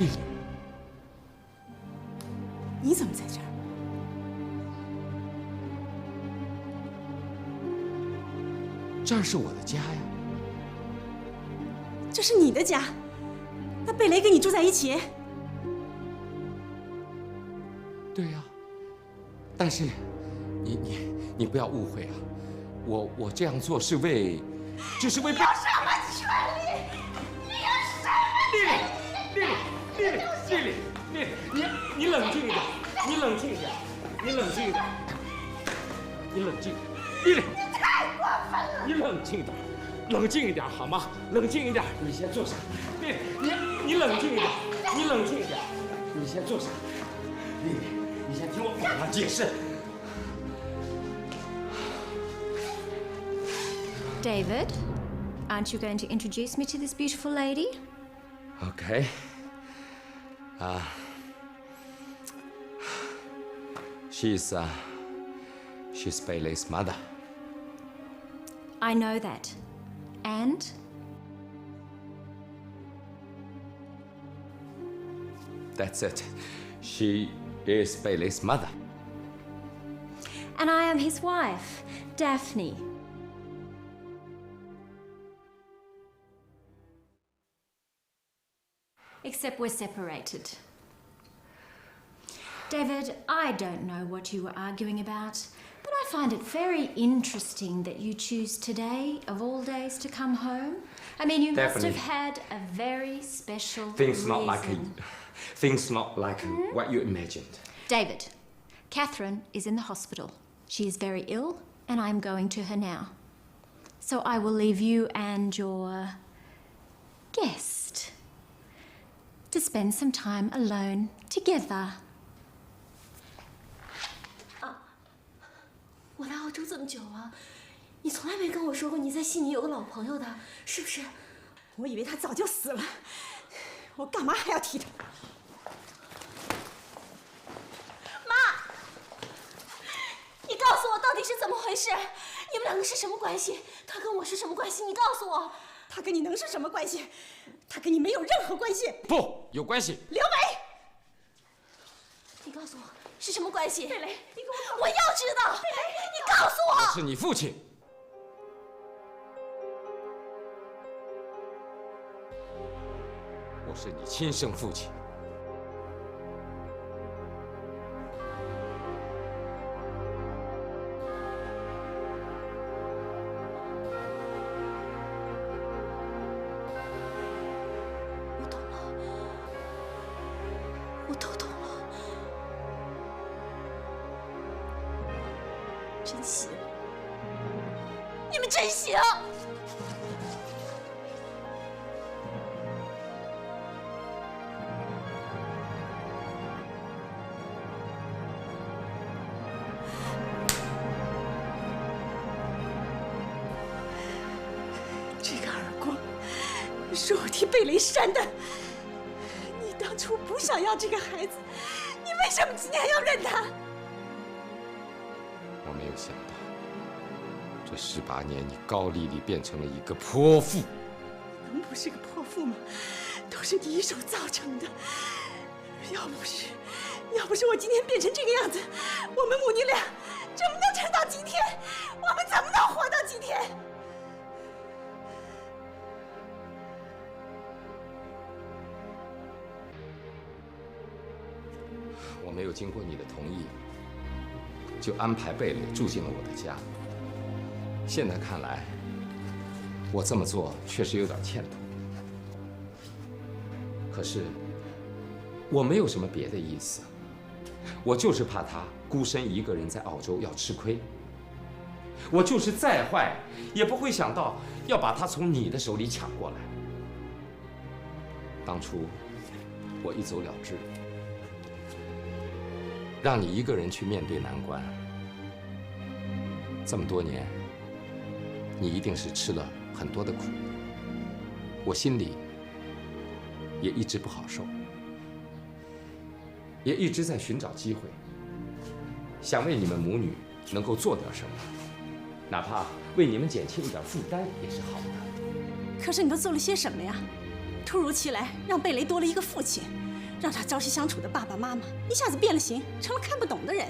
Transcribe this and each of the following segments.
丽丽，你怎么在这儿？这儿是我的家呀。这是你的家，那贝雷跟你住在一起？对呀，但是你不要误会啊，我这样做是为，就是为。有什么权利？你有什么权利？丽丽，你冷静一点，你冷静一点，你冷静一点，你冷静，丽丽，你太过分了！你冷静一点，冷静一点好吗？冷静一点，你先坐下。丽丽，你冷静一点，你冷静一点，你先坐下。丽丽，你先听我慢慢解释。David, aren't you going to introduce me to this beautiful lady? Okay. She's Bailey's mother. I know that. And? That's it. She is Bailey's mother. And I am his wife, Daphne. Except we're separated. David, I don't know what you were arguing about, but I find it very interesting that you choose today, of all days, to come home. I mean, you must have had a very special Things reason. not like what you imagined. David, Catherine is in the hospital. She is very ill, and I'm going to her now. So I will leave you and your guest to spend some time alone together. 我来澳洲这么久啊，你从来没跟我说过你在悉尼有个老朋友的，是不是？我以为他早就死了，我干嘛还要提他？妈，你告诉我到底是怎么回事？你们两个是什么关系？他跟我是什么关系？你告诉我。他跟你能是什么关系？他跟你没有任何关系。不，有关系。刘维，你告诉我是什么关系？贝雷，你跟我说，我要知道。贝雷，你告诉我。我是你父亲。我是你亲生父亲。我都懂了，真行，你们真行！这个耳光是我替贝雷扇的。当初不想要这个孩子，你为什么今天要认他？我没有想到，这18年你高丽丽变成了一个泼妇。能不是个泼妇吗？都是你一手造成的。要不是我今天变成这个样子，我们母女俩怎么能撑到今天？我们怎么能活到今天？我没有经过你的同意，就安排贝蕾住进了我的家。现在看来，我这么做确实有点欠妥。可是，我没有什么别的意思，我就是怕他孤身一个人在澳洲要吃亏。我就是再坏，也不会想到要把他从你的手里抢过来。当初，我一走了之。让你一个人去面对难关，这么多年，你一定是吃了很多的苦，我心里也一直不好受，也一直在寻找机会，想为你们母女能够做点什么，哪怕为你们减轻一点负担也是好的。可是你都做了些什么呀？突如其来让贝雷多了一个父亲，让他朝夕相处的爸爸妈妈一下子变了形，成了看不懂的人。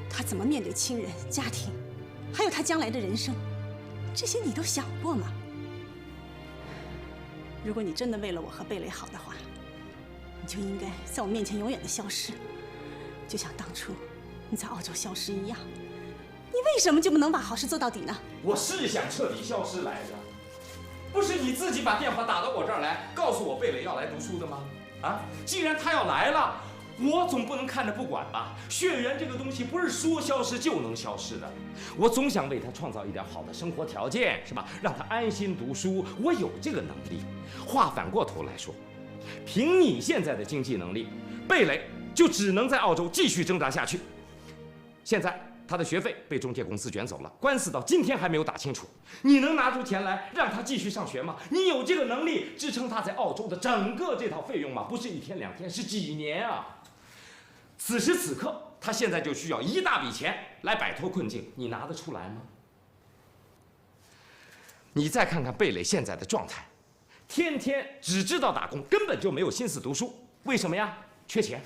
他怎么面对亲人、家庭，还有他将来的人生，这些你都想过吗？如果你真的为了我和贝蕾好的话，你就应该在我面前永远的消失，就像当初你在澳洲消失一样。你为什么就不能把好事做到底呢？我是想彻底消失来着，不是你自己把电话打到我这儿来，告诉我贝蕾要来读书的吗？啊，既然她要来了，我总不能看着不管吧？血缘这个东西不是说消失就能消失的，我总想为她创造一点好的生活条件，是吧？让她安心读书，我有这个能力。话反过头来说，凭你现在的经济能力，贝蕾就只能在澳洲继续挣扎下去。现在他的学费被中介公司卷走了，官司到今天还没有打清楚。你能拿出钱来让他继续上学吗？你有这个能力支撑他在澳洲的整个这套费用吗？不是1天2天，是几年啊！此时此刻，他现在就需要一大笔钱来摆脱困境，你拿得出来吗？你再看看贝蕾现在的状态，天天只知道打工，根本就没有心思读书。为什么呀？缺钱。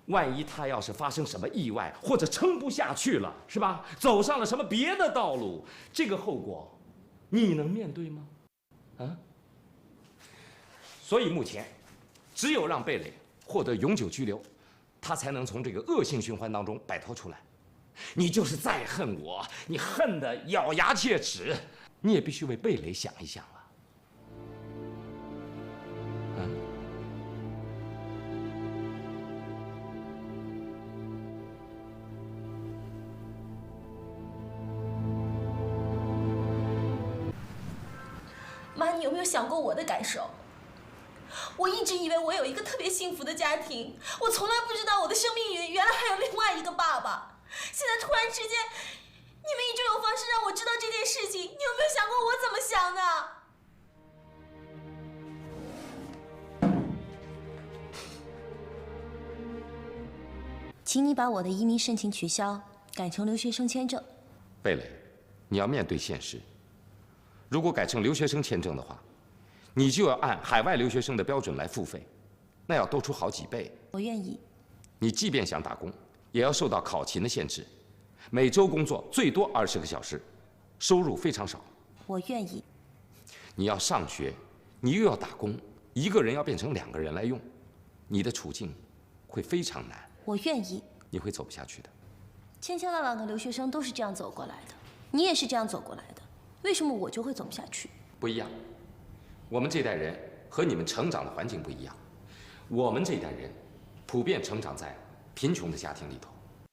万一他要是发生什么意外，或者撑不下去了，是吧？走上了什么别的道路，这个后果，你能面对吗？啊？所以目前，只有让贝蕾获得永久居留，他才能从这个恶性循环当中摆脱出来。你就是再恨我，你恨得咬牙切齿，你也必须为贝蕾想一想啊！啊？妈，你有没有想过我的感受？我一直以为我有一个特别幸福的家庭，我从来不知道我的生命里原来还有另外一个爸爸。现在突然之间，你们以这种方式让我知道这件事情，你有没有想过我怎么想的？请你把我的移民申请取消，改成留学生签证。贝蕾，你要面对现实。如果改成留学生签证的话，你就要按海外留学生的标准来付费，那要多出好几倍。我愿意。你即便想打工，也要受到考勤的限制，每周工作最多20个小时，收入非常少。我愿意。你要上学，你又要打工，一个人要变成2个人来用，你的处境会非常难。我愿意。你会走不下去的。千千万万个留学生都是这样走过来的，你也是这样走过来的，为什么我就会走不下去？不一样，我们这代人和你们成长的环境不一样。我们这代人普遍成长在贫穷的家庭里头，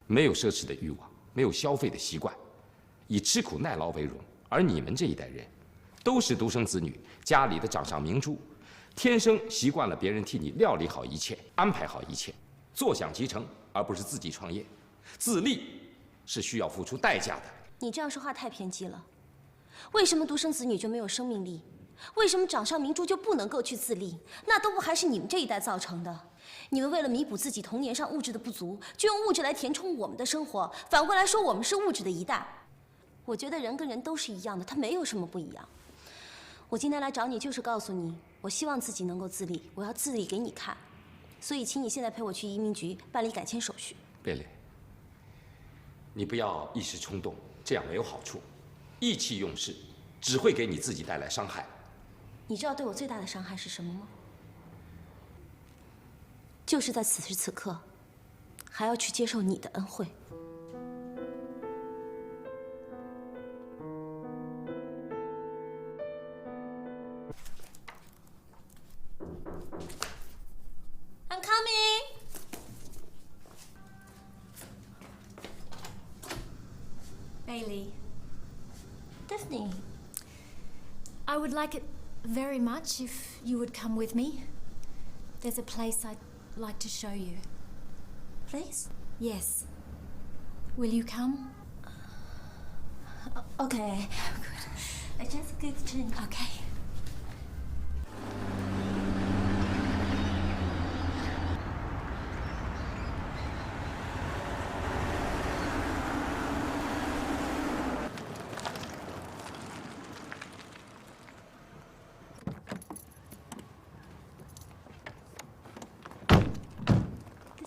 没有奢侈的欲望，没有消费的习惯，以吃苦耐劳为荣。而你们这一代人都是独生子女，家里的掌上明珠，天生习惯了别人替你料理好一切，安排好一切，坐享其成，而不是自己创业。自立是需要付出代价的。你这样说话太偏激了。为什么独生子女就没有生命力？为什么掌上明珠就不能够去自立？那都不还是你们这一代造成的？你们为了弥补自己童年上物质的不足，就用物质来填充我们的生活，反过来说我们是物质的一代。我觉得人跟人都是一样的，他没有什么不一样。我今天来找你就是告诉你，我希望自己能够自立，我要自立给你看。所以请你现在陪我去移民局办理改签手续。贝蕾，你不要一时冲动，这样没有好处。意气用事，只会给你自己带来伤害。你知道对我最大的伤害是什么吗？就是在此时此刻，还要去接受你的恩惠。I'm coming. Bailey, Daphne, I would like it very much if you would come with me. There's a place I'd like to show you. please. Yes. Will you come? Okay. I just get changed. Okay.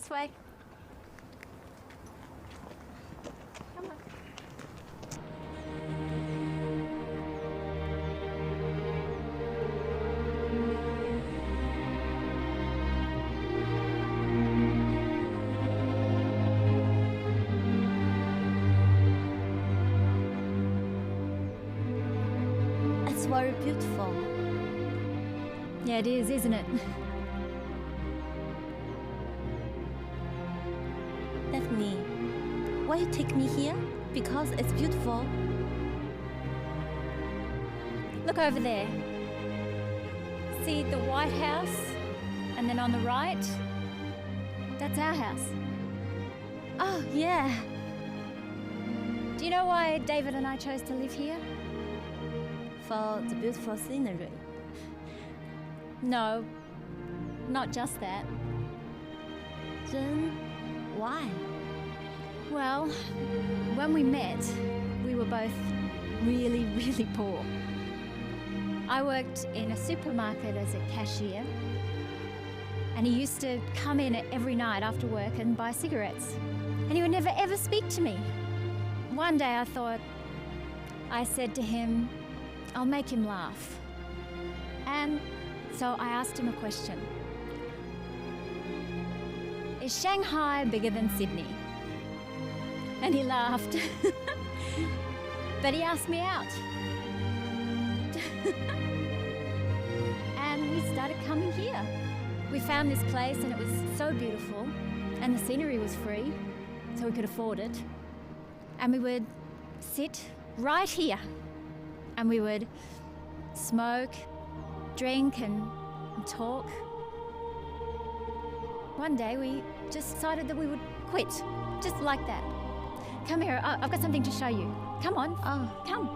This way. Come on. It's very beautiful. Yeah, it is, isn't it? Daphne, why you take me here? Because it's beautiful. Look over there. See the White House? And then on the right, that's our house. Oh, yeah. Do you know why David and I chose to live here? For the beautiful scenery. No, not just that. Then, why? Well, when we met, we were both really, really poor. I worked in a supermarket as a cashier, and he used to come in every night after work and buy cigarettes. And he would never ever speak to me. One day I said to him, I'll make him laugh. And so I asked him a question. Is Shanghai bigger than Sydney? And he laughed. But he asked me out. And we started coming here. We found this place and it was so beautiful, and the scenery was free, so we could afford it. And we would sit right here, and we would smoke, drink, and talk. One day we just decided that we would quit, just like that. Come here, I've got something to show you. Come on, come.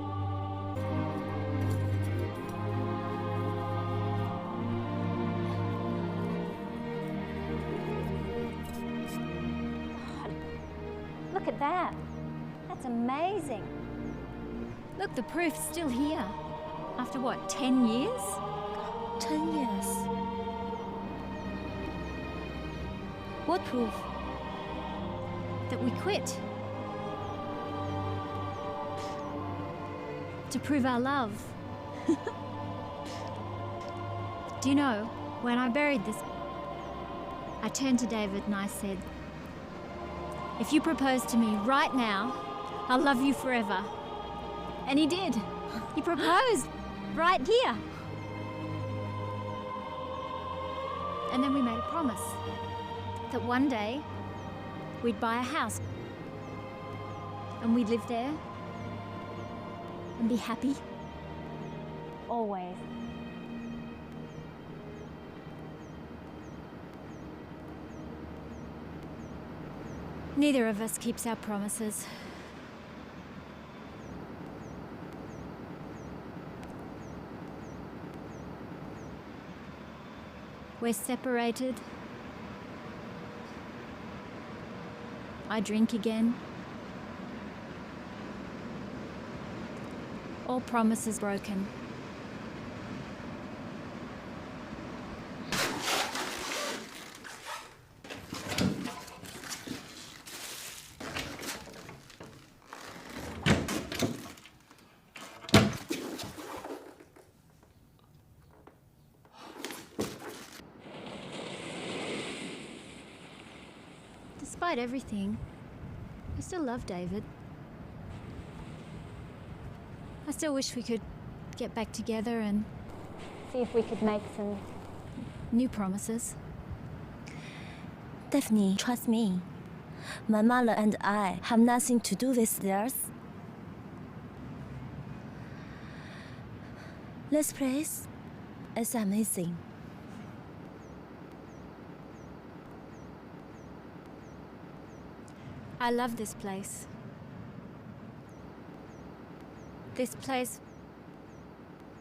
Look at that. That's amazing. Look, the proof's still here. After what, 10 years? 10 years. What proof? That we quit. To prove our love. Do you know, when I buried this, I turned to David and I said, if you propose to me right now, I'll love you forever. And he did. He proposed right here. And then we made a promise that one day we'd buy a house and we'd live there and be happy. Always. Neither of us keeps our promises. We're separated. I drink again. All promises broken. Despite everything, I still love David. I still wish we could get back together and see if we could make some new promises. Daphne, trust me. My mother and I have nothing to do with theirs. This place is amazing. I love this place. This place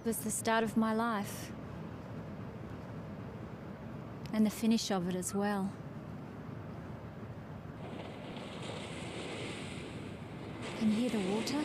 was the start of my life. And the finish of it as well. Can you hear the water?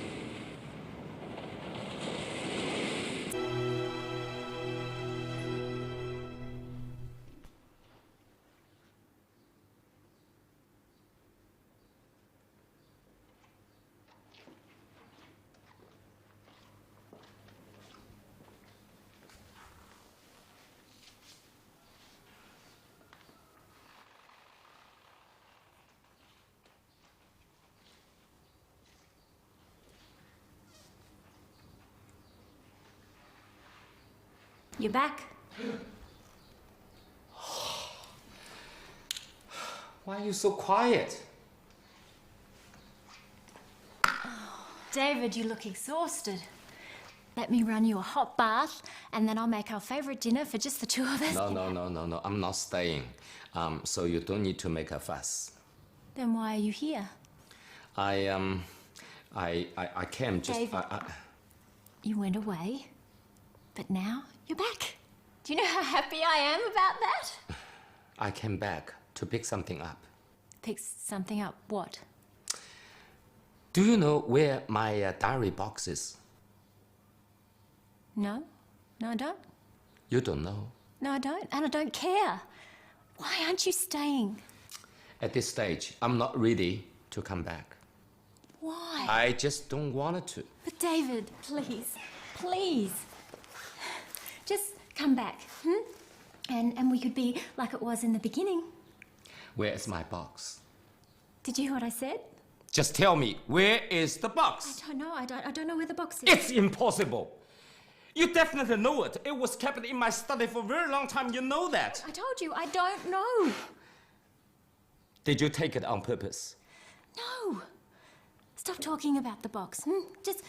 You're back. Why are you so quiet? David, you look exhausted. Let me run you a hot bath, and then I'll make our favorite dinner for just the two of us. No. I'm not staying. So you don't need to make a fuss. Then why are you here? I came just. David. You went away, but now you're back. Do you know how happy I am about that? I came back to pick something up. Pick something up. What? Do you know where my diary box is? No, I don't. You don't know? No, I don't, and I don't care. Why aren't you staying? At this stage, I'm not ready to come back. Why? I just don't want to. But David, please. Just come back, And we could be like it was in the beginning. Where is my box? Did you hear what I said? Just tell me, where is the box? I don't know. I don't know where the box is. It's impossible. You definitely know it. It was kept in my study for a very long time. You know that. I told you, I don't know. Did you take it on purpose? No. Stop talking about the box. Just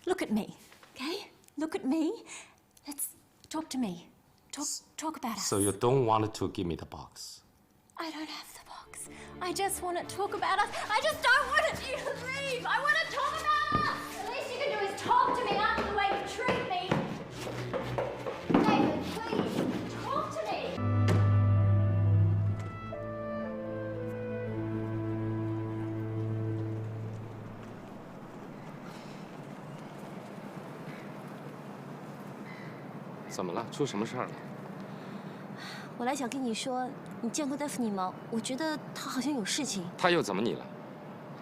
look at me, okay? Look at me. Let's talk to me. Talk about us. So you don't want to give me the box? I don't have the box. I just want to talk about us. I just don't want you to leave. I want to talk about us. The least you can do is talk to me after the way you treat me. David, please, talk to me.怎么了？出什么事儿了？我来想跟你说，你见过戴芙妮吗？我觉得她好像有事情。他又怎么你了？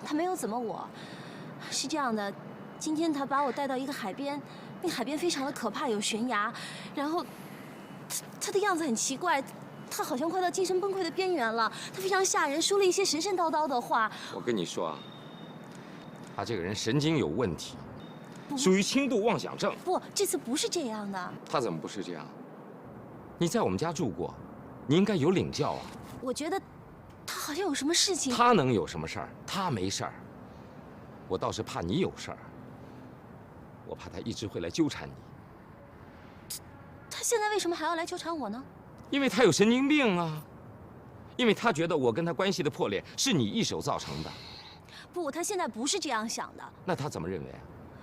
她没有怎么我，是这样的，今天她把我带到一个海边，那海边非常的可怕，有悬崖，然后她的样子很奇怪，她好像快到精神崩溃的边缘了，她非常吓人，说了一些神神叨叨的话。我跟你说啊，他这个人神经有问题，属于轻度妄想症。不，这次不是这样的。他怎么不是这样？你在我们家住过，你应该有领教啊。我觉得他好像有什么事情。他能有什么事儿？他没事儿。我倒是怕你有事儿。我怕他一直会来纠缠你。他现在为什么还要来纠缠我呢？因为他有神经病啊。因为他觉得我跟他关系的破裂是你一手造成的。不，他现在不是这样想的。那他怎么认为啊？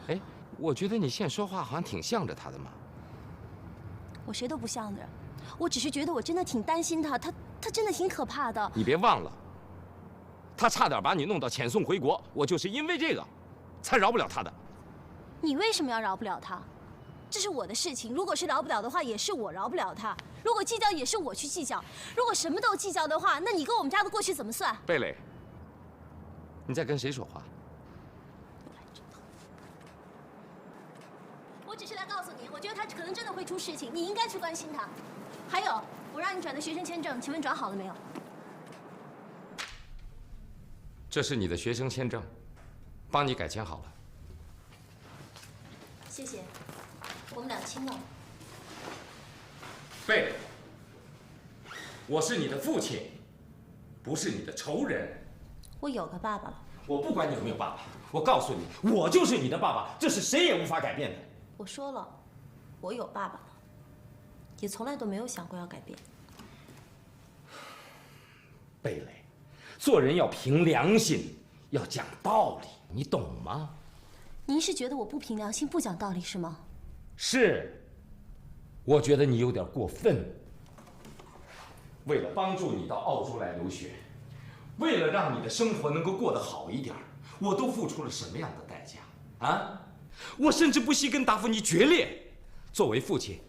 哎，我觉得你现在说话好像挺向着他的嘛。我谁都不像着，我只是觉得我真的挺担心他，他真的挺可怕的。你别忘了，他差点把你弄到遣送回国，我就是因为这个，才饶不了他的。你为什么要饶不了他？这是我的事情，如果是饶不了的话，也是我饶不了他。如果计较也是我去计较，如果什么都计较的话，那你跟我们家的过去怎么算？贝蕾，你在跟谁说话？我只是来告诉你，我觉得他可能真的会出事情，你应该去关心他。还有，我让你转的学生签证，请问转好了没有？这是你的学生签证，帮你改签好了。谢谢，我们俩亲了。贝蕾，我是你的父亲，不是你的仇人。我有个爸爸了。我不管你有没有爸爸，我告诉你，我就是你的爸爸，这是谁也无法改变的。我说了，我有爸爸了，也从来都没有想过要改变。贝蕾，做人要凭良心，要讲道理，你懂吗？您是觉得我不凭良心、不讲道理是吗？是，我觉得你有点过分。为了帮助你到澳洲来留学，为了让你的生活能够过得好一点，我都付出了什么样的代价啊？我甚至不惜跟达芙妮决裂。作为父亲，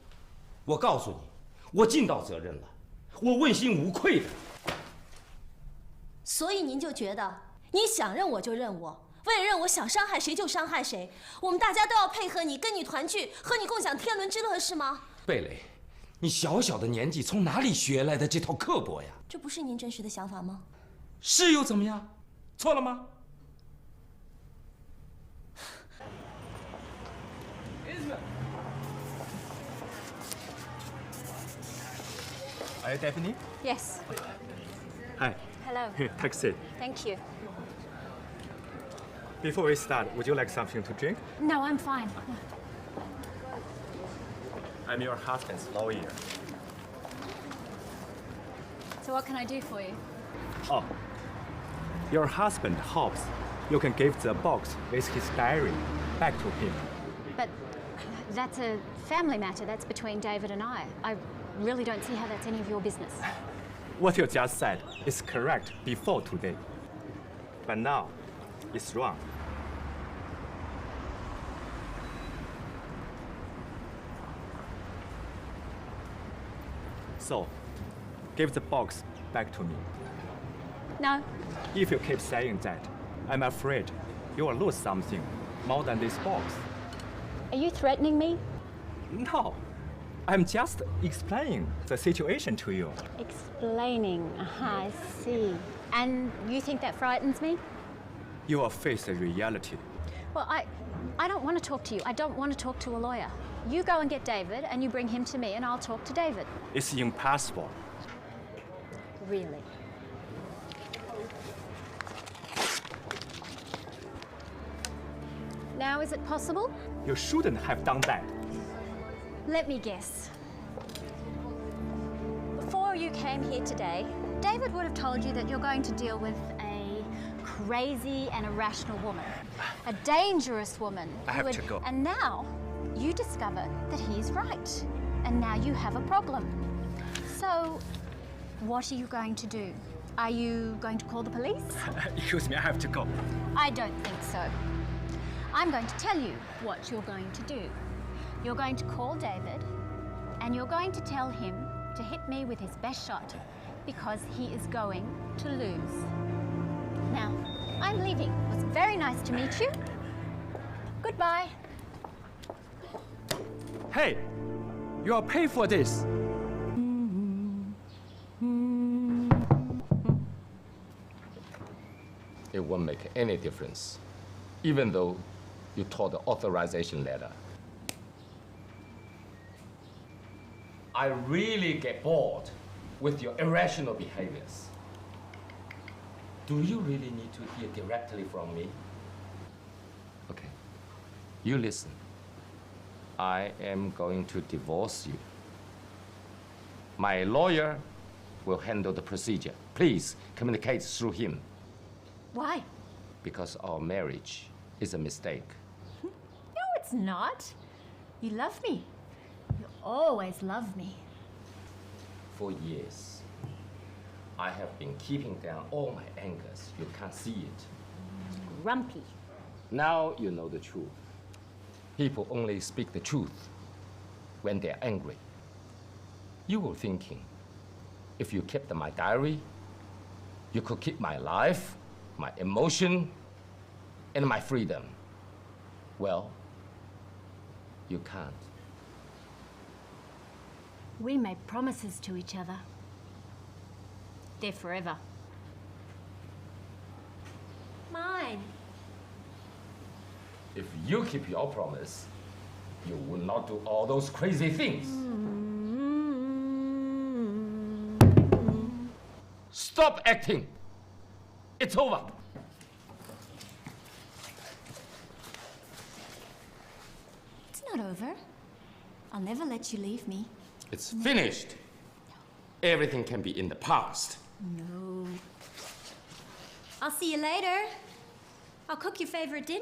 我告诉你，我尽到责任了，我问心无愧的。所以您就觉得你想认我就认我，为了让我想伤害谁就伤害谁，我们大家都要配合你，跟你团聚，和你共享天伦之乐是吗？贝蕾，你小小的年纪从哪里学来的这套刻薄呀？这不是您真实的想法吗？是又怎么样？错了吗？ Hi, Daphne. Yes. Hi. Hello. Here, take a seat. Thank you. Before we start, would you like something to drink? No, I'm fine. I'm your husband's lawyer. So what can I do for you? Oh. Your husband hopes you can give the box with his diary back to him. But that's a family matter. That's between David and I. I really don't see how that's any of your business. What you just said is correct before today. But now, it's wrong. So, give the box back to me. No. If you keep saying that, I'm afraid you will lose something more than this box. Are you threatening me? No, I'm just explaining the situation to you. Explaining. I see. And you think that frightens me? You will face the reality. Well, I don't want to talk to you. I don't want to talk to a lawyer. You go and get David, and you bring him to me, and I'll talk to David. It's impossible. Really? Now, is it possible? You shouldn't have done that. Let me guess. Before you came here today, David would have told you that you're going to deal with a crazy and irrational woman, a dangerous woman. I have to go. And now you discover that he's right, and now you have a problem. So, what are you going to do? Are you going to call the police? Excuse me, I have to go. I don't think so. I'm going to tell you what you're going to do. You're going to call David, and you're going to tell him to hit me with his best shot, because he is going to lose. Now, I'm leaving. It was very nice to meet you. Goodbye. Hey, you will pay for this. It won't make any difference, even though you tore the authorization letter. I really get bored with your irrational behaviors. Do you really need to hear directly from me? Okay, you listen. I am going to divorce you. My lawyer will handle the procedure. Please communicate through him. Why? Because our marriage is a mistake. No, it's not. You love me. You always love me. For years, I have been keeping down all my angers. You can't see it. Grumpy. Now you know the truth. People only speak the truth when they're angry. You were thinking, if you kept my diary, you could keep my life, my emotion, and my freedom. Well, you can't. We made promises to each other. They're forever. Mine. If you keep your promise, you will not do all those crazy things. Stop acting. It's over. It's not over. I'll never let you leave me. It's finished. Everything can be in the past. No. I'll see you later. I'll cook your favorite dinner.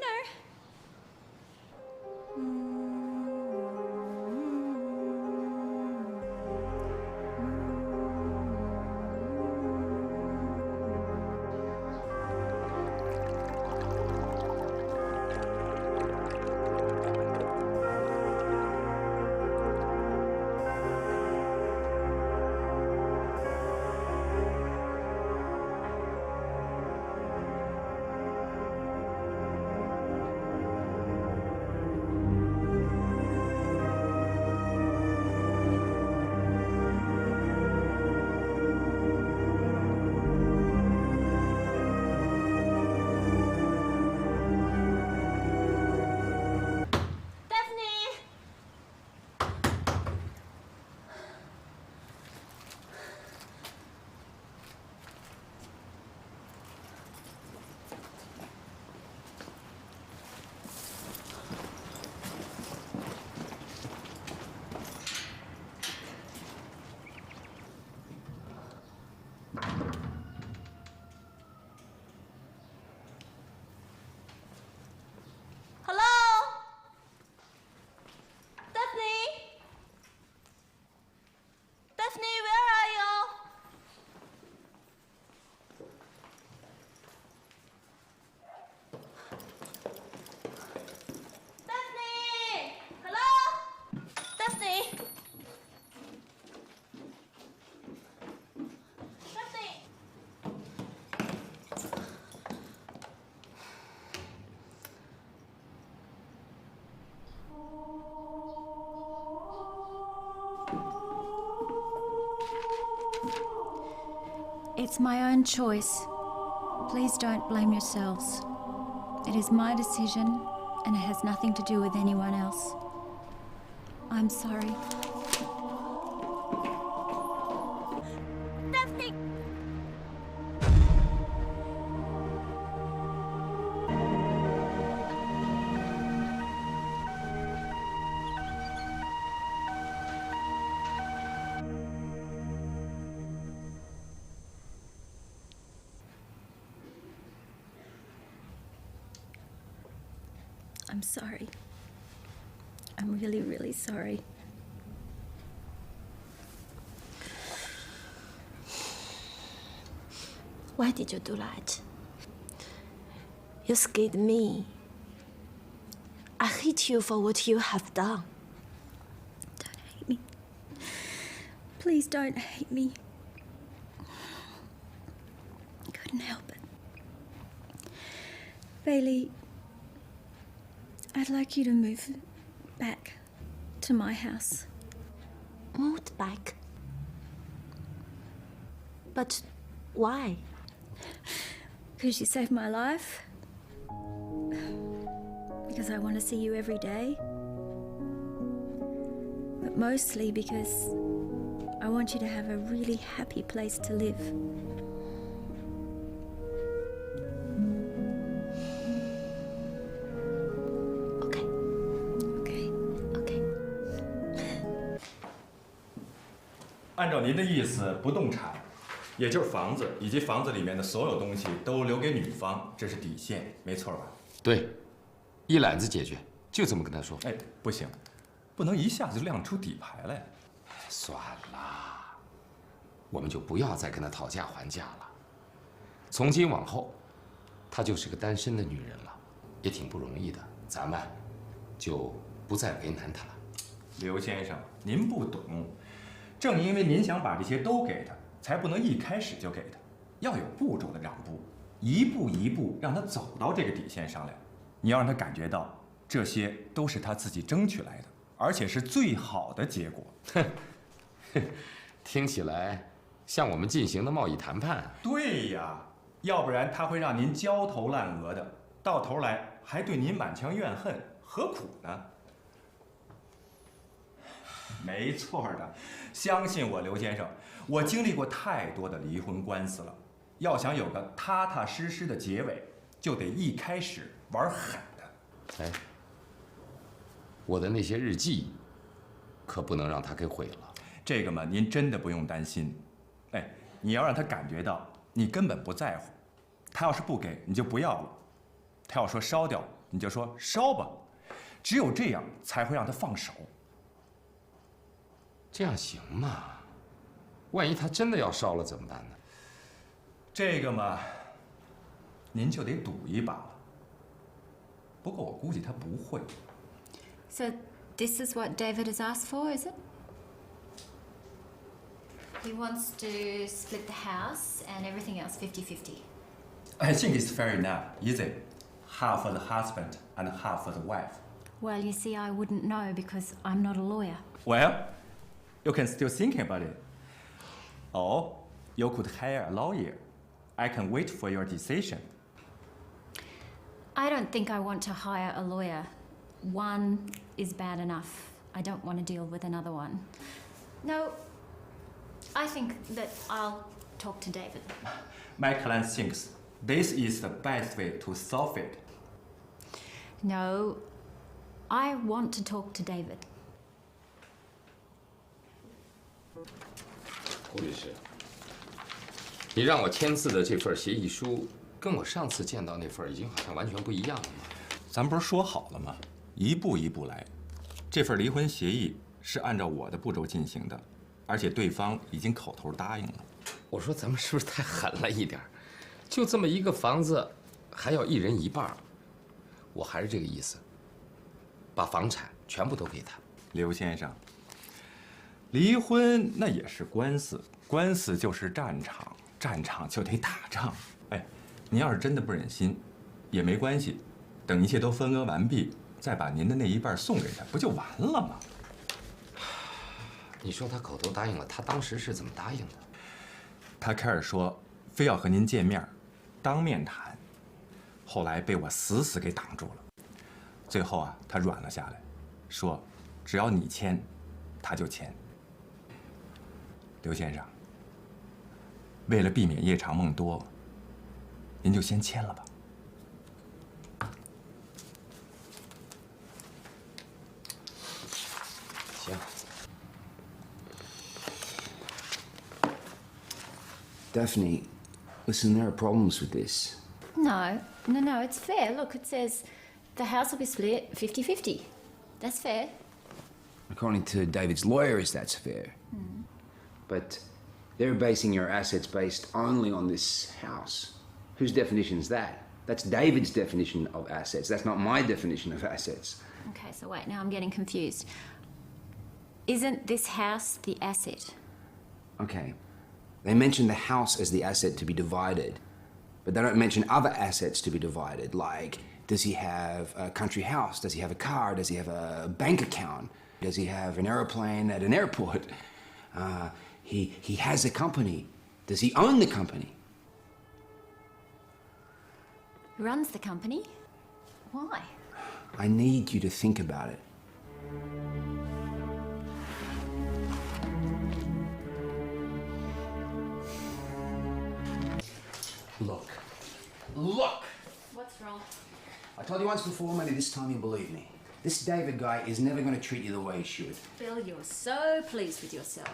It's my own choice. Please don't blame yourselves. It is my decision, and it has nothing to do with anyone else. I'm sorry. Daphne! I'm sorry. I'm really, really sorry. Why did you do that? You scared me. I hate you for what you have done. Don't hate me. Please don't hate me. I couldn't help it. Bailey, I'd like you to move back to my house. Moved back. But why? Because you saved my life. Because I want to see you every day. But mostly because I want you to have a really happy place to live. Okay. Okay. Okay. 按照您的意思，不动产，也就是房子以及房子里面的所有东西都留给女方，这是底线，没错吧？对，一揽子解决，就这么跟他说。哎，不行，不能一下子就亮出底牌来。算了，我们就不要再跟他讨价还价了。从今往后，她就是个单身的女人了，也挺不容易的。咱们就不再为难她了。刘先生，您不懂，正因为您想把这些都给他，才不能一开始就给他，要有步骤的让步，一步一步让他走到这个底线上来。你要让他感觉到，这些都是他自己争取来的，而且是最好的结果。听起来像我们进行的贸易谈判。对呀，要不然他会让您焦头烂额的，到头来还对您满腔怨恨，何苦呢？没错的，相信我，刘先生，我经历过太多的离婚官司了。要想有个踏踏实实的结尾，就得一开始玩狠的。哎，我的那些日记，可不能让他给毁了。这个嘛，您真的不用担心。哎，你要让他感觉到你根本不在乎。他要是不给，你就不要了；他要说烧掉，你就说烧吧。只有这样，才会让他放手。这样行吗？万一他真的要烧了怎么办呢？这个嘛，您就得赌一把了。不过我估计他不会。So this is what David has asked for, is it? He wants to split the house and everything else 50-50. I think it's fair enough, easy. Half for the husband and half for the wife. Well, you see, I wouldn't know because I'm not a lawyer. Well, you can still think about it. Or you could hire a lawyer. I can wait for your decision. I don't think I want to hire a lawyer. One is bad enough. I don't want to deal with another one. No, I think that I'll talk to David. My client thinks this is the best way to solve it. No, I want to talk to David. 胡律师，你让我签字的这份协议书，跟我上次见到那份已经好像完全不一样了嘛。咱不是说好了吗？一步一步来。这份离婚协议是按照我的步骤进行的，而且对方已经口头答应了。我说咱们是不是太狠了一点？就这么一个房子，还要一人一半。我还是这个意思，把房产全部都给他。刘先生，离婚那也是官司，官司就是战场，战场就得打仗。哎，您要是真的不忍心，也没关系，等一切都分割完毕，再把您的那一半送给他，不就完了吗？你说他口头答应了，他当时是怎么答应的？他开始说非要和您见面，当面谈，后来被我死死给挡住了。最后啊，他软了下来，说只要你签，他就签。刘先生，为了避免夜长梦多，您就先签了吧。行。Daphne, listen, there are problems with this. No, it's fair. Look, it says the house will be split 50-50. That's fair. According to David's lawyers, that's fair. But they're basing your assets based only on this house. Whose definition is that? That's David's definition of assets. That's not my definition of assets. Okay, so wait, now I'm getting confused. Isn't this house the asset? Okay. They mention the house as the asset to be divided, but they don't mention other assets to be divided, like, does he have a country house? Does he have a car? Does he have a bank account? Does he have an airplane at an airport? He has a company. Does he own the company? Who runs the company? Why? I need you to think about it. Look. What's wrong? I told you once before, maybe this time you'll believe me. This David guy is never going to treat you the way he should. Bill, you're so pleased with yourself.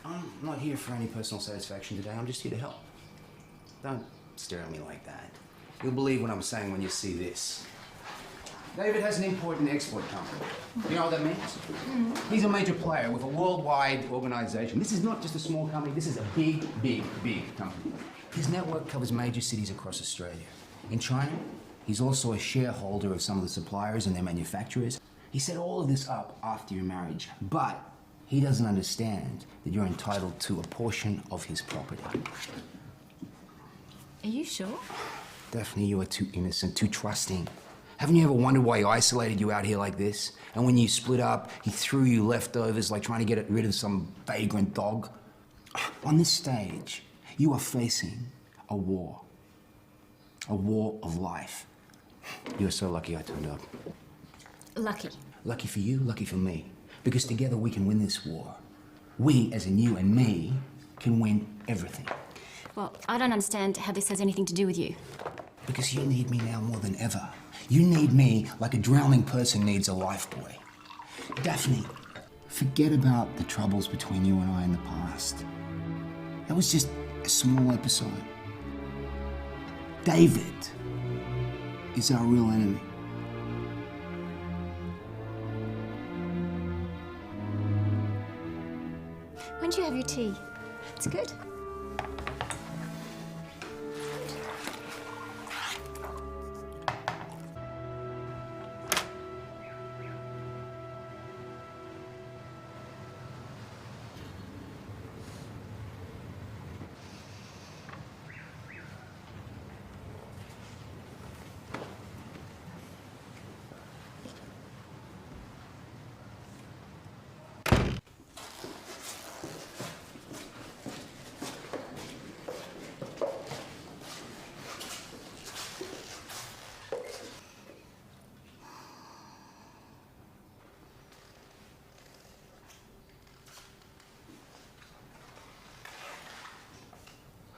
I'm not here for any personal satisfaction today. I'm just here to help. Don't stare at me like that. You'll believe what I'm saying when you see this. David has an import and export company. You know what that means? He's a major player with a worldwide organization. This is not just a small company. This is a big, big, big company. His network covers major cities across Australia. In China, he's also a shareholder of some of the suppliers and their manufacturers. He set all of this up after your marriage, but he doesn't understand that you're entitled to a portion of his property. Are you sure? Daphne, you are too innocent, too trusting. Haven't you ever wondered why he isolated you out here like this? And when you split up, he threw you leftovers like trying to get rid of some vagrant dog? On this stage, you are facing a war. A war of life. You're so lucky I turned up. Lucky. Lucky for you, lucky for me. Because together we can win this war. We, as in you and me, can win everything. Well, I don't understand how this has anything to do with you. Because you need me now more than ever. You need me like a drowning person needs a lifebuoy. Daphne, forget about the troubles between you and I in the past. That was just a small episode. David is our real enemy. When do you have your tea? It's good.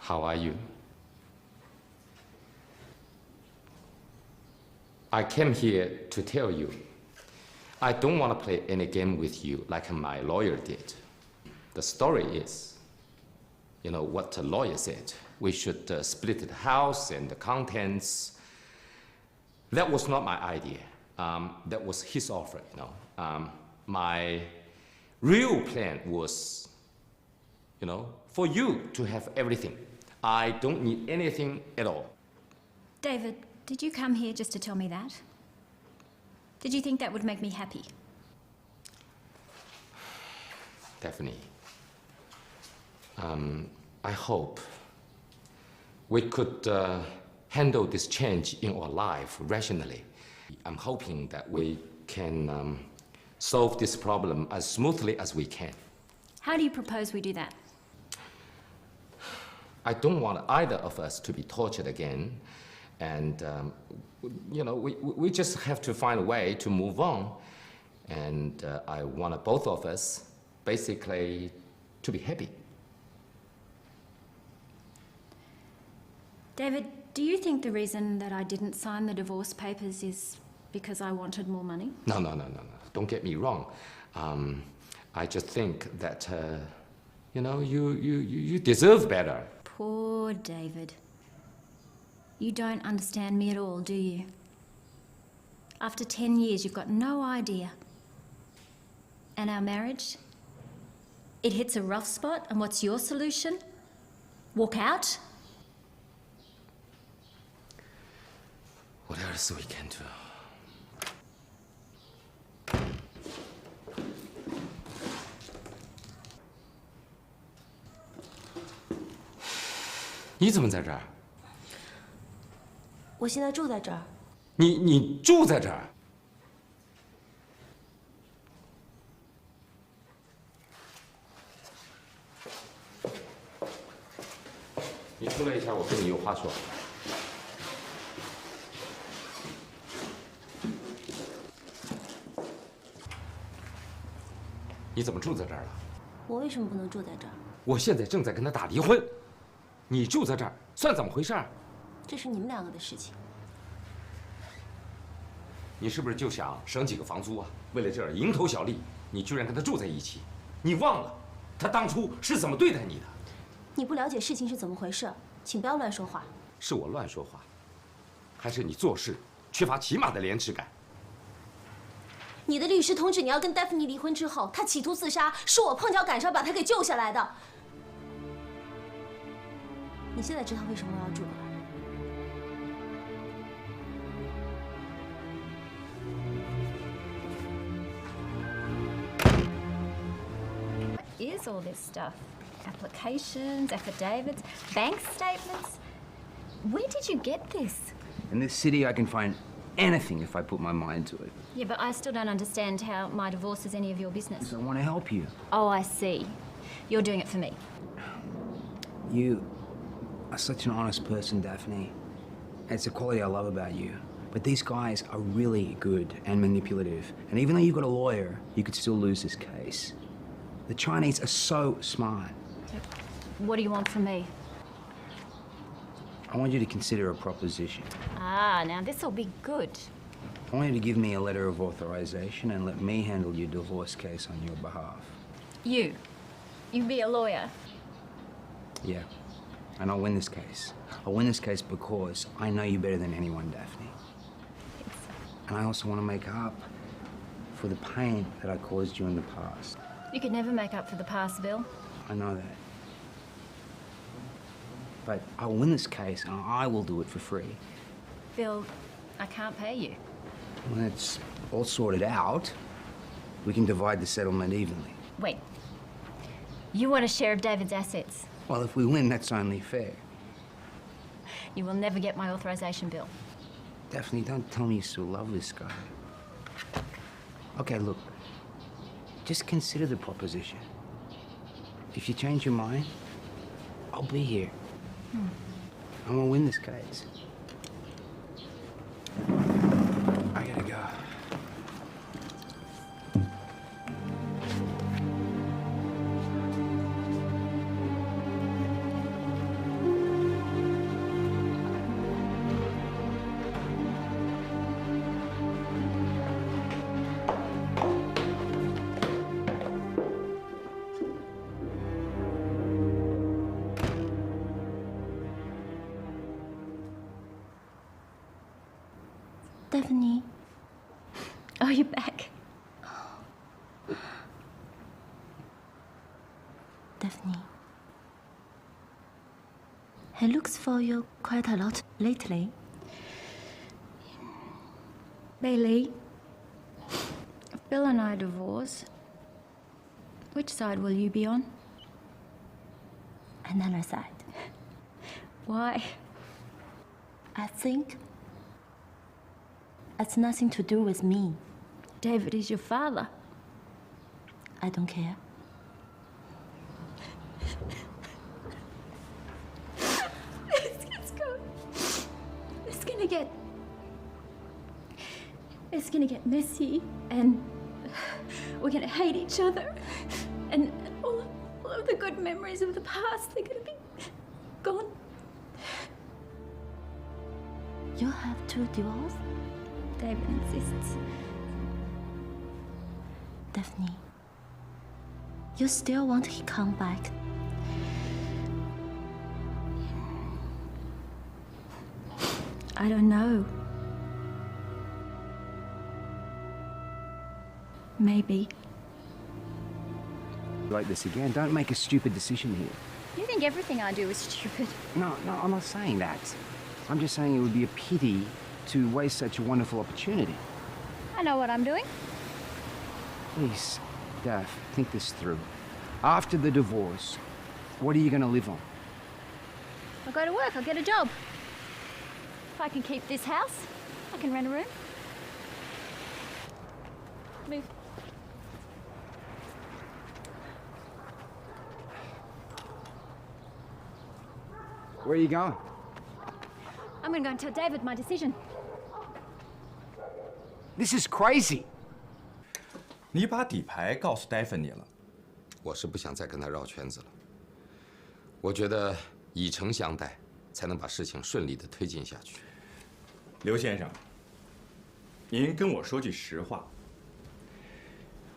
How are you? I came here to tell you, I don't want to play any game with you like my lawyer did. The story is, you know what the lawyer said. We should split the house and the contents. That was not my idea. That was his offer, you know. My real plan was, you know, for you to have everything. I don't need anything at all. David, did you come here just to tell me that? Did you think that would make me happy? Daphne, I hope we could handle this change in our life rationally. I'm hoping that we can solve this problem as smoothly as we can. How do you propose we do that? I don't want either of us to be tortured again. And, we just have to find a way to move on. And I want both of us, basically, to be happy. David, do you think the reason that I didn't sign the divorce papers is because I wanted more money? No. Don't get me wrong. I just think that, you deserve better. Poor David. You don't understand me at all, do you? After 10 years, you've got no idea. And our marriage? It hits a rough spot, and what's your solution? Walk out? What else we can do?你怎么在这儿？我现在住在这儿。你住在这儿？你出来一下，我跟你有话说。你怎么住在这儿了？我为什么不能住在这儿？我现在正在跟他打离婚，你住在这儿，算怎么回事？这是你们两个的事情。你是不是就想省几个房租啊？为了这儿蝇头小利，你居然跟他住在一起？你忘了他当初是怎么对待你的？你不了解事情是怎么回事，请不要乱说话。是我乱说话，还是你做事缺乏起码的廉耻感？你的律师通知你要跟戴芙妮离婚之后，他企图自杀，是我碰巧赶上把他给救下来的。你现在知道为什么我要住了吧？ Is all this stuff? Applications, affidavits, bank statements? Where did you get this? In this city, I can find anything if I put my mind to it. Yeah, but I still don't understand how my divorce is any of your business. Because I want to help you. Oh, I see. You're doing it for me. You are such an honest person, Daphne. It's a quality I love about you. But these guys are really good and manipulative. And even though you've got a lawyer, you could still lose this case. The Chinese are so smart. What do you want from me? I want you to consider a proposition. Ah, now this'll be good. I want you to give me a letter of authorization and let me handle your divorce case on your behalf. You be a lawyer. Yeah, and I'll win this case. I'll win this case because I know you better than anyone, Daphne. And I also want to make up for the pain that I caused you in the past. You could never make up for the past, Bill. I know that. But I'll win this case and I will do it for free. Bill, I can't pay you. When it's all sorted out, we can divide the settlement evenly. Wait. You want a share of David's assets? Well, if we win, that's only fair. You will never get my authorization, Bill. Daphne, don't tell me you still love this guy. Okay, look. Just consider the proposition. If you change your mind, I'll be here. I'm gonna win this case. I gotta go. Daphne. Oh, you're back. Daphne. He looks for you quite a lot lately. Bailey, if Bill and I divorce, which side will you be on? Another side. Why? I think it's nothing to do with me. David is your father. I don't care. gonna get messy, and we're gonna hate each other, and all of the good memories of the past, they're gonna be gone. You have to divorce? David insists. Daphne, you still want he come back? I don't know. Maybe. Like this again, don't make a stupid decision here. You think everything I do is stupid? No, I'm not saying that. I'm just saying it would be a pity to waste such a wonderful opportunity. I know what I'm doing. Please, Daph, think this through. After the divorce, what are you going to live on? I'll go to work, I'll get a job. If I can keep this house, I can rent a room. Move. Where are you going? I'm gonna go and tell David my decision. This is crazy. 你把底牌告诉戴芬妮了，我是不想再跟他绕圈子了。我觉得以诚相待，才能把事情顺利地推进下去。刘先生，您跟我说句实话，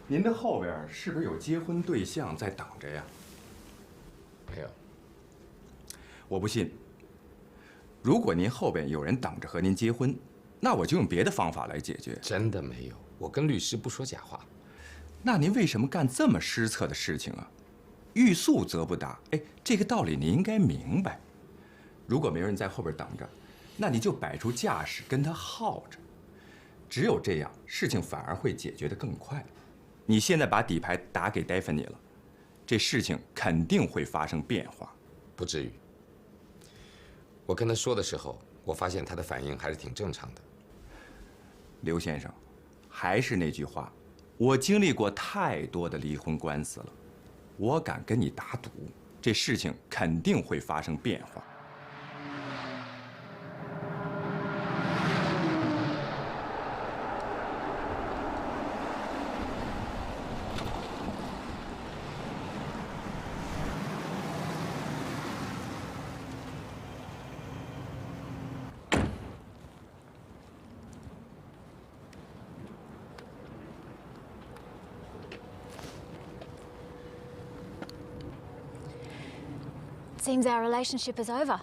您的后边是不是有结婚对象在等着呀？没有。我不信。如果您后边有人等着和您结婚，那我就用别的方法来解决。真的没有，我跟律师不说假话。那您为什么干这么失策的事情啊？欲速则不达，哎，这个道理你应该明白。如果没有人在后边等着，那你就摆出架势跟他耗着，只有这样，事情反而会解决得更快。你现在把底牌打给戴芬妮了，这事情肯定会发生变化。不至于。我跟他说的时候，我发现他的反应还是挺正常的。刘先生，还是那句话，我经历过太多的离婚官司了，我敢跟你打赌，这事情肯定会发生变化。Seems our relationship is over.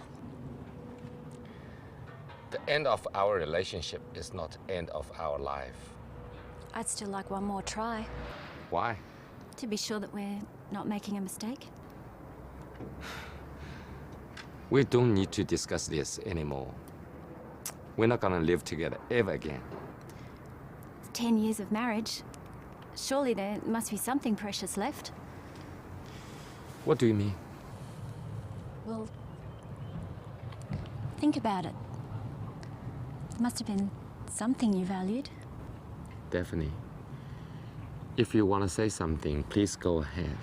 The end of our relationship is not end of our life. I'd still like one more try, Why? to be sure that we're not making a mistake. We don't need to discuss this anymore. We're not gonna live together ever again. It's 10 years of marriage. Surely there must be something precious left. What do you mean? Well, think about it. There must have been something you valued. Daphne, if you want to say something, please go ahead.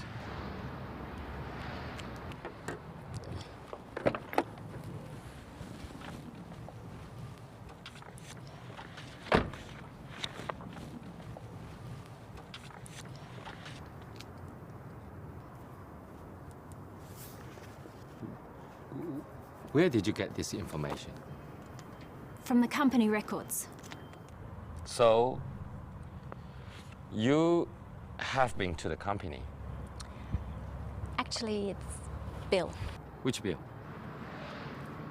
Where did you get this information? From the company records. So, you have been to the company. Actually, it's Bill, Which Bill?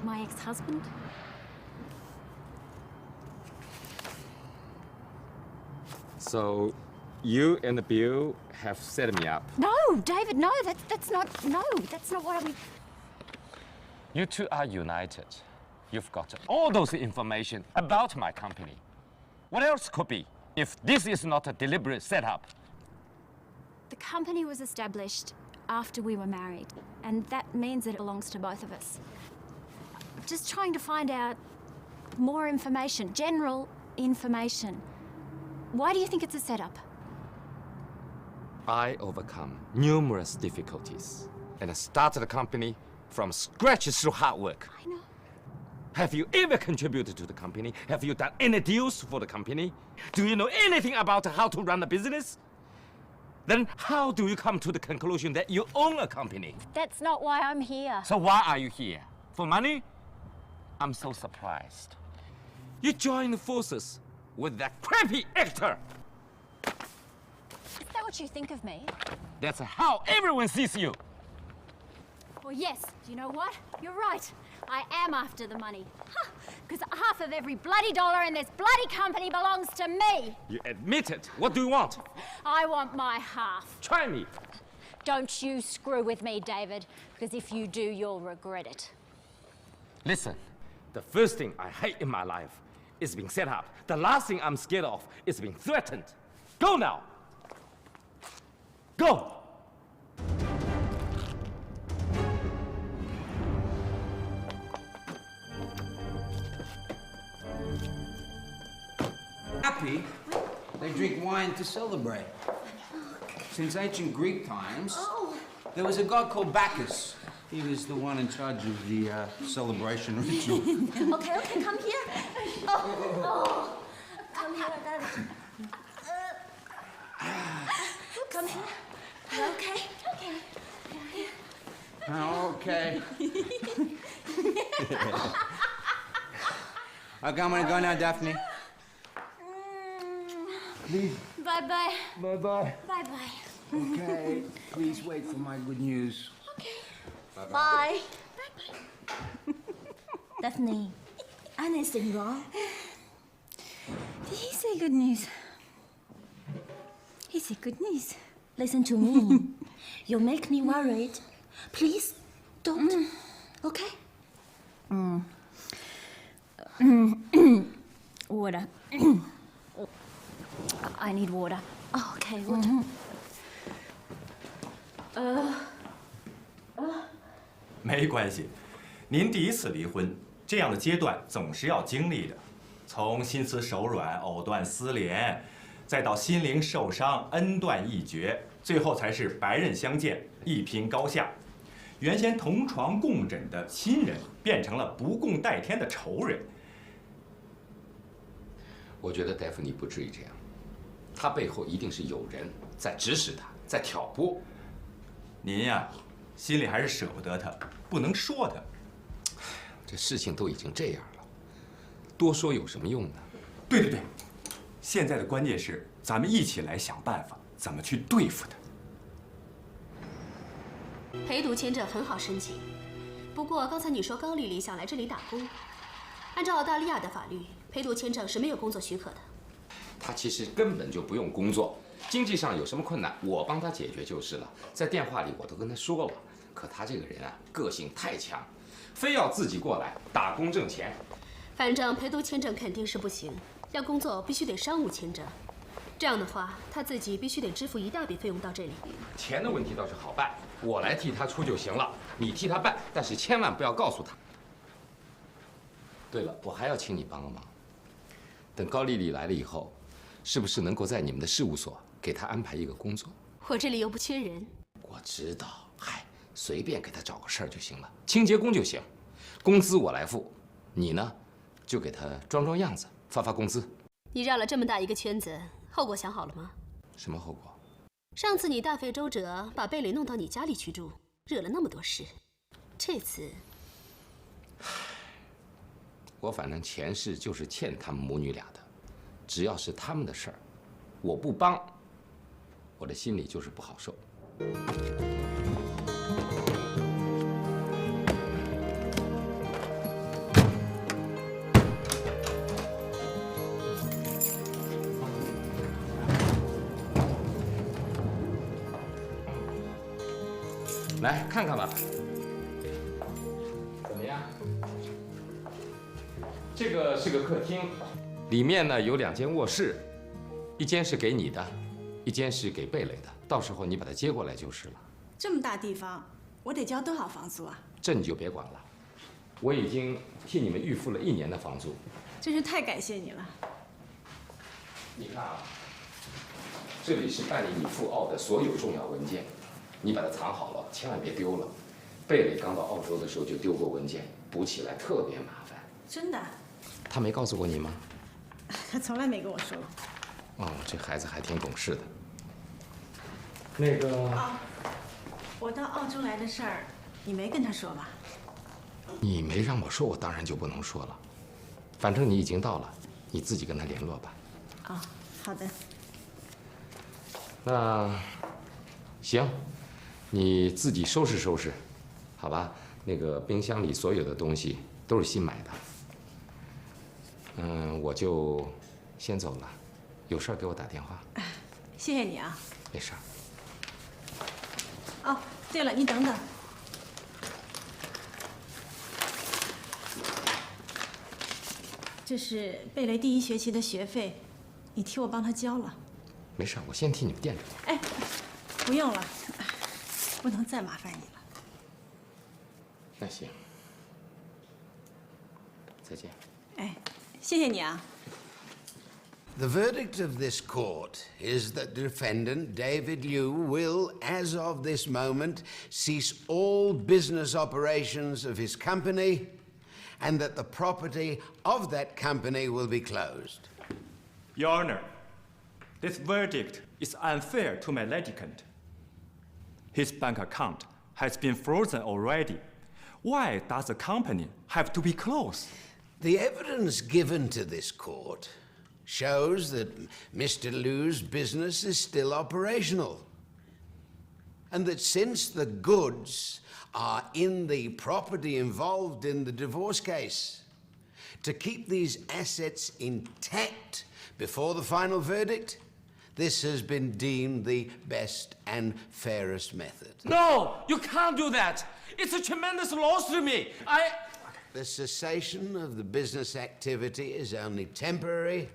my ex-husband. So, you and Bill have set me up. No, David, no, that's not what I mean. You two are united. You've got all those information about my company. What else could be if this is not a deliberate setup? The company was established after we were married, and that means that it belongs to both of us. Just trying to find out more information, general information. Why do you think it's a setup? I overcome numerous difficulties and I started the company from scratch through hard work. I know. Have you ever contributed to the company? Have you done any deals for the company? Do you know anything about how to run a business? Then how do you come to the conclusion that you own a company? That's not why I'm here. So why are you here? For money? I'm so surprised. You joined forces with that crappy actor. Is that what you think of me? That's how everyone sees you. Well, yes. Do you know what? You're right. I am after the money. Because half of every bloody dollar in this bloody company belongs to me. You admit it. What do you want? I want my half. Try me. Don't you screw with me, David, because if you do, you'll regret it. Listen, the first thing I hate in my life is being set up. The last thing I'm scared of is being threatened. Go now. Go. Happy, they drink wine to celebrate. Since ancient Greek times, there was a god called Bacchus. He was the one in charge of the celebration ritual. Okay, come here. Come here, darling. Come here. You okay? Okay. Okay, I'm gonna go now, Daphne. Please. Bye-bye. Bye-bye. Bye-bye. Okay, please wait for my good news. Bye. Daphne, anything wrong? Did he say good news? He said good news. Listen to me. You make me worried. Please, don't. Okay? Water. I need water. Oh, okay, water.没关系，您第一次离婚，这样的阶段总是要经历的，从心慈手软、藕断丝连，再到心灵受伤、恩断义绝，最后才是白刃相见、一拼高下。原先同床共枕的亲人，变成了不共戴天的仇人。我觉得戴夫你不至于这样，他背后一定是有人在指使他，在挑拨。您呀，心里还是舍不得他，不能说他。这事情都已经这样了，多说有什么用呢？对，现在的关键是咱们一起来想办法，怎么去对付他。陪读签证很好申请，不过刚才你说高丽丽想来这里打工，按照澳大利亚的法律，陪读签证是没有工作许可的。他其实根本就不用工作，经济上有什么困难，我帮他解决就是了。在电话里我都跟他说了，可他这个人啊，个性太强，非要自己过来打工挣钱。反正陪读签证肯定是不行，要工作必须得商务签证。这样的话，他自己必须得支付一大笔费用到这里。钱的问题倒是好办，我来替他出就行了，你替他办，但是千万不要告诉他。对了，我还要请你帮个忙，等高丽丽来了以后，是不是能够在你们的事务所给她安排一个工作？我这里又不缺人。我知道，嗨，随便给她找个事儿就行了，清洁工就行，工资我来付，你呢，就给她装样子，发工资。你绕了这么大一个圈子，后果想好了吗？什么后果？上次你大费周折把贝里弄到你家里去住，惹了那么多事，这次，我反正前世就是欠他们母女俩的，只要是他们的事儿，我不帮，我的心里就是不好受。来看看吧，怎么样？这个是个客厅，里面呢有2间卧室，一间是给你的，一间是给贝蕾的。到时候你把它接过来就是了。这么大地方，我得交多少房租啊？这你就别管了，我已经替你们预付了1年的房租。真是太感谢你了。你看啊，这里是办理你赴澳的所有重要文件，你把它藏好了，千万别丢了。贝蕾刚到澳洲的时候就丢过文件，补起来特别麻烦。真的？他没告诉过你吗？他从来没跟我说。哦，这孩子还挺懂事的。那个……我到澳洲来的事儿，你没跟他说吧？你没让我说，我当然就不能说了。反正你已经到了，你自己跟他联络吧。哦，好的。那行，你自己收拾收拾，好吧？那个冰箱里所有的东西都是新买的。我就先走了，有事儿给我打电话。谢谢你啊。没事儿。哦，对了，你等等。这是贝雷第1学期的学费，你替我帮他交了。没事，我先替你们垫着。哎，不用了，不能再麻烦你了。那行，再见。哎，谢谢你啊。The verdict of this court is that the defendant, David Liu, will, as of this moment, cease all business operations of his company, and that the property of that company will be closed. Your Honor, this verdict is unfair to my litigant. His bank account has been frozen already. Why does the company have to be closed? The evidence given to this court shows that Mr. Liu's business is still operational, and that since the goods are in the property involved in the divorce case, to keep these assets intact before the final verdict, this has been deemed the best and fairest method. No, you can't do that. It's a tremendous loss to me. The cessation of the business activity is only temporary,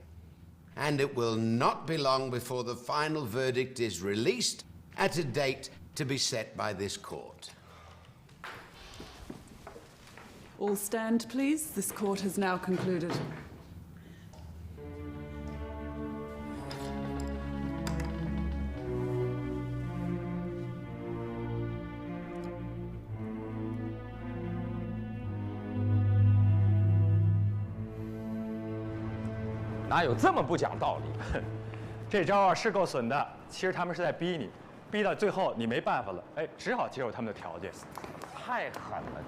and it will not be long before the final verdict is released at a date to be set by this court. All stand, please. This court has now concluded. 哪有这么不讲道理？这招啊是够损的，其实他们是在逼你，逼到最后你没办法了，哎，只好接受他们的条件。太狠了！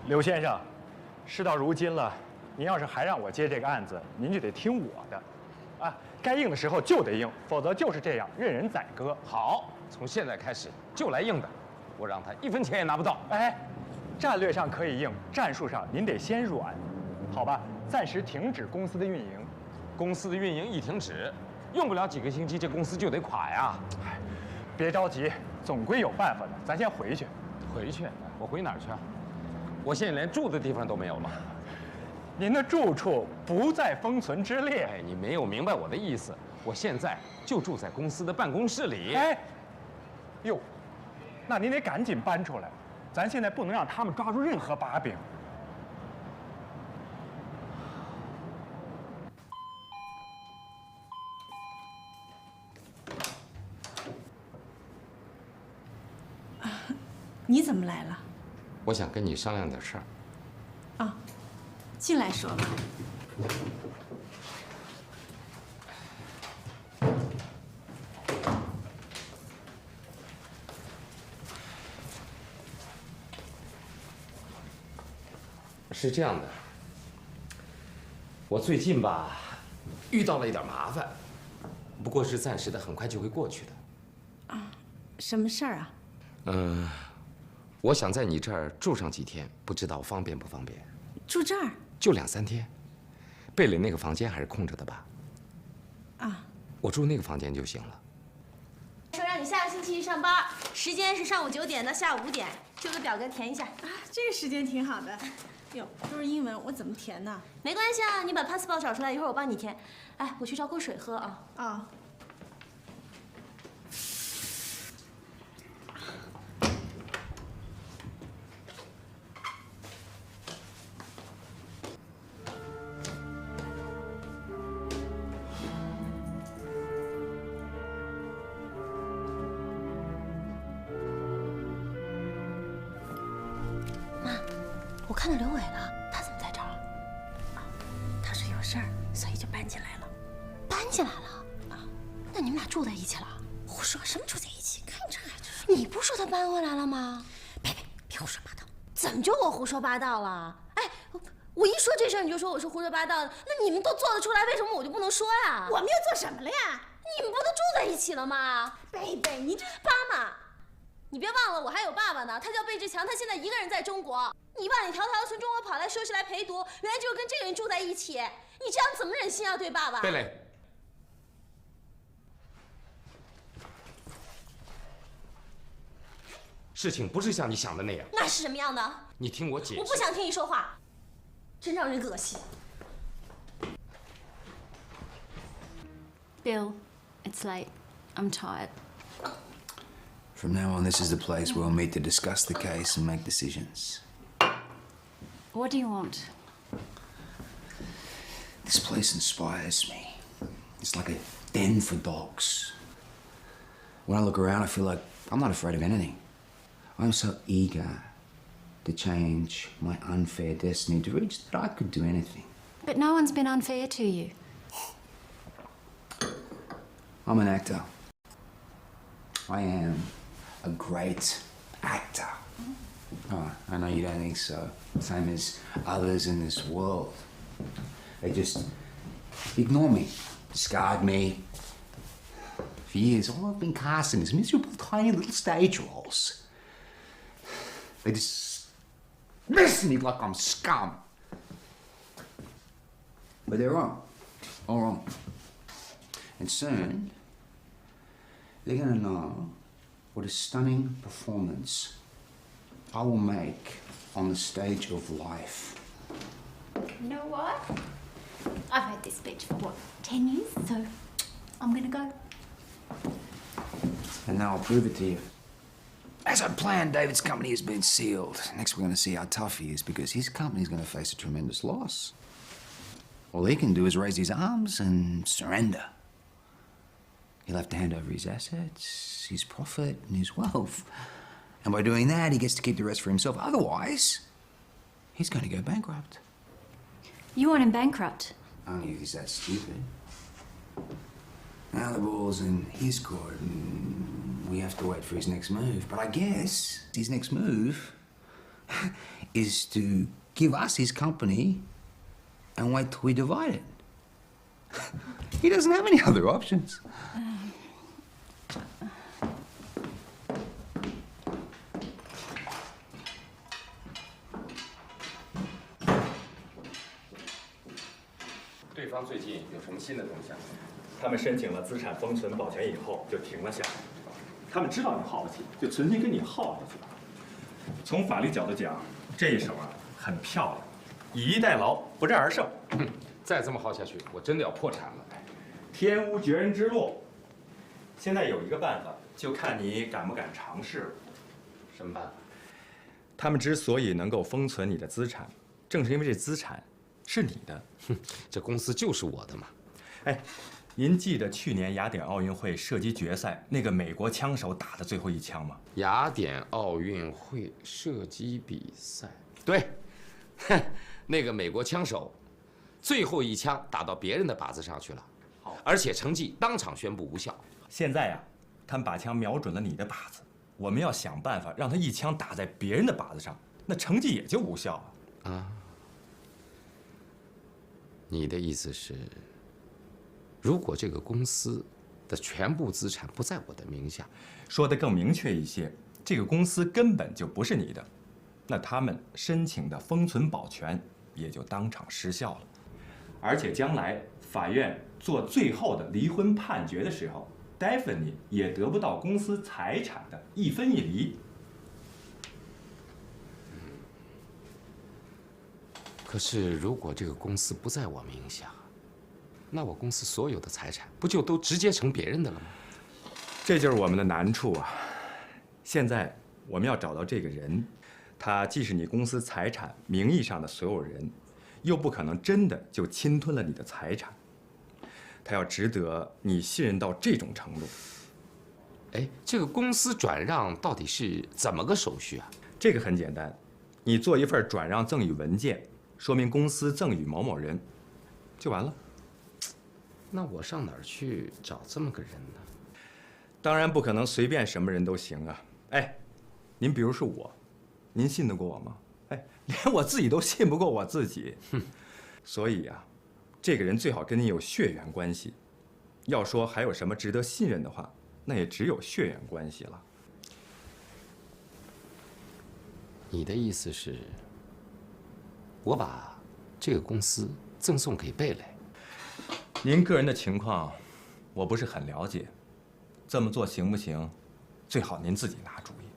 刘先生，事到如今了，您要是还让我接这个案子，您就得听我的，啊，该硬的时候就得硬，否则就是这样任人宰割。好，从现在开始就来硬的，我让他1分钱也拿不到。哎，战略上可以硬，战术上您得先软，好吧？暂时停止公司的运营。公司的运营一停止，用不了几个星期，这公司就得垮呀。哎，别着急，总归有办法的。咱先回去。回去？我回哪儿去啊？我现在连住的地方都没有了。您的住处不在封存之列。哎，你没有明白我的意思。我现在就住在公司的办公室里。哎，哟，那您得赶紧搬出来，咱现在不能让他们抓住任何把柄。你怎么来了？我想跟你商量点事儿。啊，进来说吧。是这样的，我最近吧遇到了一点麻烦，不过是暂时的，很快就会过去的。啊，什么事儿啊？我想在你这儿住上几天，不知道方便不方便？住这儿？就2、3天。贝里那个房间还是空着的吧？啊，我住那个房间就行了。说让你下个星期一上班，时间是上午9点到下午5点，这个表格填一下。啊，这个时间挺好的。哟，都是英文，我怎么填呢？没关系啊，你把 passport 找出来，一会儿我帮你填。哎，我去找口水喝啊。啊。看到刘伟了。他怎么在这儿？他是有事儿，所以就搬进来了。搬进来了？那你们俩住在一起了？胡说什么住在一起？看这还就是……你不说他搬回来了吗？别胡说八道！怎么就我胡说八道了？哎，我一说这事儿你就说我是胡说八道的，那你们都做得出来，为什么我就不能说呀？我们又做什么了呀？你们不都住在一起了吗？贝贝，你这妈妈，你别忘了我还有爸爸呢，他叫贝志强，他现在一个人在中国。你万里迢迢从中国跑来说是来陪读，原来就是跟这个人住在一起，你这样怎么忍心啊？对爸爸？贝蕾，事情不是像你想的那样。那是什么样的？你听我解释。我不想听你说话，真让人恶心。Bill, it's late. I'm tired. From now on, this is the place where we'll meet to discuss the case and make decisions. What do you want? This place inspires me. It's like a den for dogs. When I look around, I feel like I'm not afraid of anything. I'm so eager to change my unfair destiny to reach that I could do anything. But no one's been unfair to you. I'm an actor. I am a great actor. Oh, I know you don't think so. Same as others in this world. They just ignore me, discard me. For years, all I've been casting is miserable, tiny little stage roles. They dismiss me like I'm scum. But they're wrong. All wrong. And soon, they're gonna know what a stunning performance I will make on the stage of life. You know what? I've heard this speech for, 10 years? So I'm gonna go. And now I'll prove it to you. As I planned, David's company has been sealed. Next, we're going to see how tough he is because his company's going to face a tremendous loss. All he can do is raise his arms and surrender. He'll have to hand over his assets, his profit, and his wealth. And by doing that, he gets to keep the rest for himself. Otherwise, he's going to go bankrupt. You want him bankrupt? Only if he's that stupid. Now the ball's in his court, and we have to wait for his next move. But I guess his next move is to give us his company and wait till we divide it. He doesn't have any other options. 对方最近有什么新的动向？他们申请了资产封存保全以后就停了下来。他们知道你耗不起，就存心跟你耗下去。从法律角度讲，这一手啊很漂亮，以逸待劳，不战而胜。再这么耗下去，我真的要破产了。天无绝人之路。现在有一个办法，就看你敢不敢尝试了。什么办法？他们之所以能够封存你的资产，正是因为这资产是你的。这公司就是我的嘛。哎，您记得去年雅典奥运会射击决赛那个美国枪手打的最后一枪吗？雅典奥运会射击比赛，对，那个美国枪手最后一枪打到别人的靶子上去了，而且成绩当场宣布无效。现在呀，他们把枪瞄准了你的靶子，我们要想办法让他一枪打在别人的靶子上，那成绩也就无效了。啊？你的意思是，如果这个公司的全部资产不在我的名下，说得更明确一些，这个公司根本就不是你的，那他们申请的封存保全也就当场失效了。而且将来法院做最后的离婚判决的时候，Daphne 也得不到公司财产的一分一厘。可是如果这个公司不在我名下，那我公司所有的财产不就都直接成别人的了吗？这就是我们的难处啊！现在我们要找到这个人，他既是你公司财产名义上的所有人，又不可能真的就侵吞了你的财产。他要值得你信任到这种程度。哎，这个公司转让到底是怎么个手续啊？这个很简单，你做一份转让赠与文件，说明公司赠与某某人，就完了。那我上哪儿去找这么个人呢？当然不可能随便什么人都行啊。哎，您比如是我，您信得过我吗？哎，连我自己都信不过我自己。所以呀，这个人最好跟你有血缘关系。要说还有什么值得信任的话，那也只有血缘关系了。你的意思是，我把这个公司赠送给贝蕾？您个人的情况，我不是很了解，这么做行不行？最好您自己拿主意。